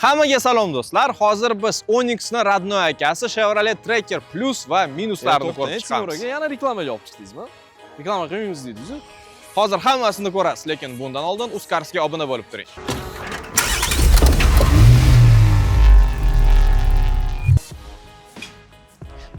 Hammaga salom do'stlar. Hozir biz Onyx ni Radnoy akasi Chevrolet Tracker Plus va minuslarini ko'rib chiqamiz. Yana reklamaga olib chiqdingizmi? Reklama qilmaymiz dedingiz-ku. Hozir hammasini ko'rasiz, lekin bundan oldin Uzcars'ga obuna bo'lib turing.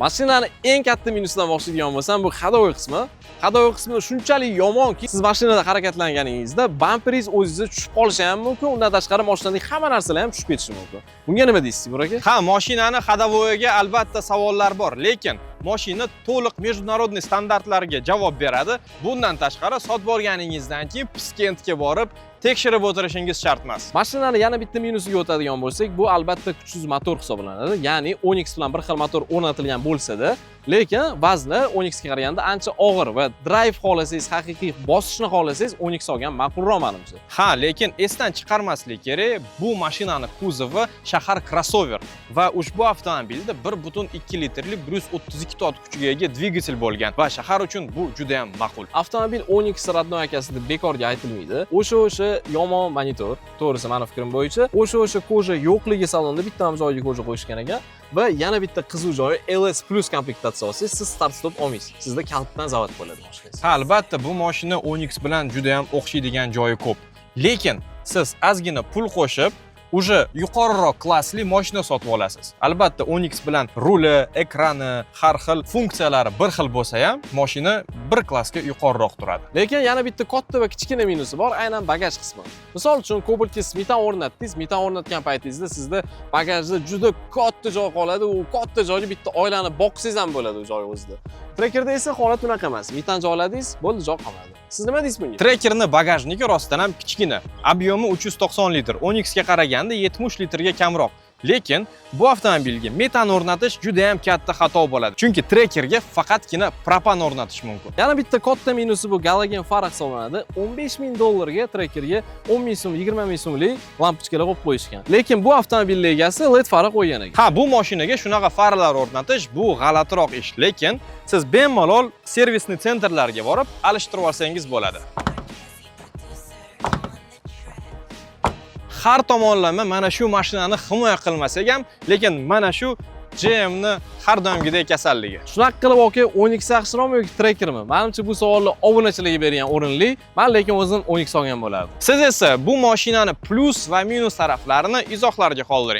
Mashinani eng katta minusidan boshlaydigan bo'lsam, bu hadovoy qismi. Hadovoy qismi shunchalik yomonki, siz mashinada harakatlanganingizda bamperingiz o'zingizga tushib qolishi ham mumkin. Undan tashqari mashinadagi hamma narsalar ham tushib ketishi mumkin. Bunga nima deysiz, Timur aka? Ha, mashinani hadovoyiga albatta savollar bor, lekin mashina to'liq международный standartlarga javob beradi. Bundan tashqari sotib olganingizdan keyin Piskentga borib tekshirib o'tirishingiz shart emas. Mashinani yana bitta minusiga o'tadigan bo'lsak, bu albatta kuchsiz motor hisoblanadi. Ya'ni Onyx bilan bir xil motor o'rnatilgan bo'lsa-da, lekin vazni Onyxga qaraganda ancha og'ir va drive xohlasangiz, haqiqiy bosishni xohlasangiz Onyx olgan ma'qulroq menimcha. Ha, lekin esdan chiqarmaslik kerak, bu mashinani kuzovi shahar crossover va ushbu avtomobilda 1.2 litrli 132 tot kuchiga ega dvigatel bo'lgan va shahar uchun bu juda ham ma'qul. Avtomobil Onyx Radnoy akasi deb bekorga aytilmaydi. O'sha yomon monitor, to'g'risi meni fikrim bo'yicha, o'sha koja yo'qligi salonda bitta ham joyga koja qo'yishgan ekan va yana bitta qiziq joyi LS Plus komplektatsiya olsangiz, siz start stop olmaysiz. Sizda kaltdan zavod bo'ladi mashinangiz. Ha, albatta bu mashina Onyx bilan juda ham o'xshaydigan joyi ko'p. Lekin siz ozgina pul qo'shib уже yuqoriroq klassli mashina sotib olasiz. Albatta Onyx bilan ruli, ekrani, har xil funksiyalari bir xil bo'lsa ham, mashina bir klassga yuqoriroq turadi. Lekin yana bitta katta va kichkina minusi bor, aynan bagaj qismi. Misol uchun Cobalt'ga metan o'rnatdingiz, metan o'rnatgan paytingizda sizda bagajda juda katta joy qoladi, u katta joyga bitta oilani boqsangiz ham bo'ladi u joy o'zida. Trackerda esa holat unaqa emas. Metan joyladingiz, bo'ldi, joy qolmadi. Siz nima deysiz bunga? Trackerni bagajniki rostdan ham kichkina. Obyomi 390 litr, Onyxga qaraganda 70 litrga kamroq. Lekin bu avtomobilga metan o'rnatish juda ham katta xato bo'ladi. Chunki Trackerga faqatgina propan o'rnatish mumkin. Yana bitta katta minusi bu Galagen fara hisoblanadi. $15,000 ga Trackerga 10,000 so'm, 20,000 so'mlik lampochkalar qo'yib qo'yishgan. Lekin bu avtomobil egasi LED fara qo'ygan ekan. Ha, bu mashinaga shunaqa faralar o'rnatish bu g'alatiroq ish, lekin siz bemalol servisni sentrlarga borib alishtirib olsangiz bo'ladi. Har tomonlama mana shu mashinani himoya qilmasak ham, lekin mana shu GMni har doimgidek kasalligi. Shunaqa qilib aka, Onyx yaxshiroqmi yoki Trackermi? Menimcha bu savolni obunachilarga bergan o'rinli. Men lekin o'zim Onyx olgan bo'lardim. Siz esa bu mashinani plus va minus taraflarini izohlarga qoldiring.